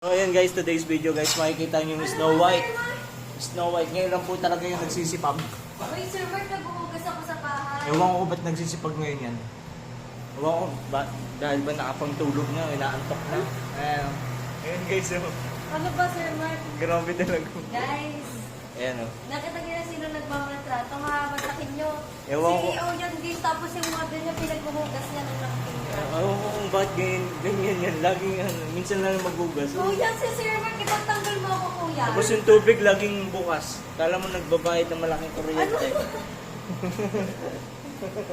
So ayan guys, today's video guys, makikita nyo yung Snow White. Snow White, ngayon lang po talaga yung nagsisipag. Uy, Sir Mark, nagbuhugas ako sa bahay. Ewan ko ba't nagsisipag ngayon yan. Ewan ko, dahil ba nakapangtulog na, inaantok na. Ayan guys, Ano ba, Sir Mark? grabe talaga. Guys, Ayan nakita niyo na sino nagmamaltrato, ha? Masakin nyo. Ewan ko. CEO yan, guys, tapos yung mother niya pinagbuhugas niya ng nakapin niya. Ewan ko kung ba't ganyan yan. Laging, minsan lang maghugas. Kuya, si Sir Mark, ipagtanggol mo ako, kuya. Tapos yung tubig laging bukas. Kala mo nagbabayad ng malaking kuryente.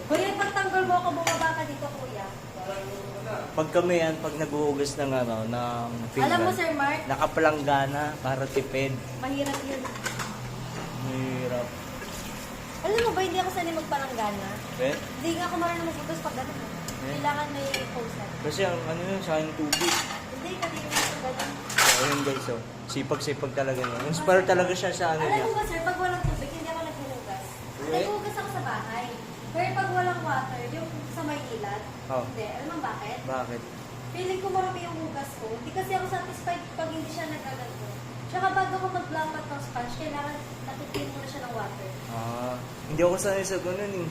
Kuya, ipagtanggol mo ako, bumaba ka dito, kuya. Pag kami yan, pag naghuhugas ng ng pinggan, Alam mo, Sir Mark, nakapalanggana para tipid. mahirap yun. Mahirap. Alam mo ba, hindi ako sanay magpalanggana. Eh? Hindi nga ako marunong magbugas pag gano'n. Kailangan may poster. Kasi ang ano yun, sayang tubig. Hindi, kanina ko gano'n. So, ayun guys, so, sipag-sipag talaga yun. Inspire talaga siya sa ano Alam niya. mo ba, sir, pag walang tubig, hindi ako naghuhugas. Eh? Naghuhugas ako sa bahay. Pero pag walang water, yung sa may ilat, Oh. hindi. Alam mo bakit? Bakit? Feeling ko marami yung hugas ko. Hindi kasi ako satisfied pag hindi siya nagkaganto. Tsaka bago ko maglapat ng sponge, kailangan natipin mo na siya ng water. Hindi ako sanay sa ganun eh.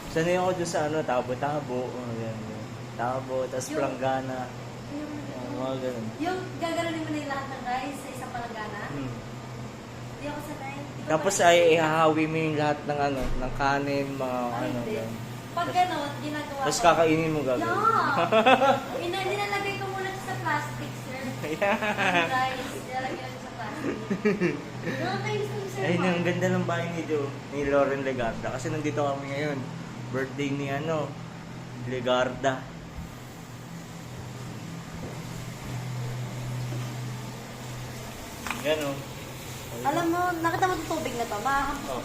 Sanay ako dun sa ano, tabo-tabo. Yan. Tabo, tapos Yung- planggana. Yung, Mga ganun. yung gaganunin mo na yung lahat ng rice sa isang palanggana, Hmm. hindi ako sanay. Hindi ko Tapos sanay. ay ihahawi mo yung lahat ng ano, ng kanin, mga Ay, ano. hindi. Ganun. Pag gano'n, ginagawa Tapos ko. kakainin mo gagawin. Yeah! Nilalagay ko muna siya sa plastic, sir. Yeah. Guys, nilalagay ko sa plastic. Nakakainis ko sir. Ayun, ang ganda ng bahay ni Joe, ni Lauren Legarda. Kasi nandito kami ngayon. Birthday ni Legarda. Yan o. Alam mo, nakita mo itong tubig na to, Oh.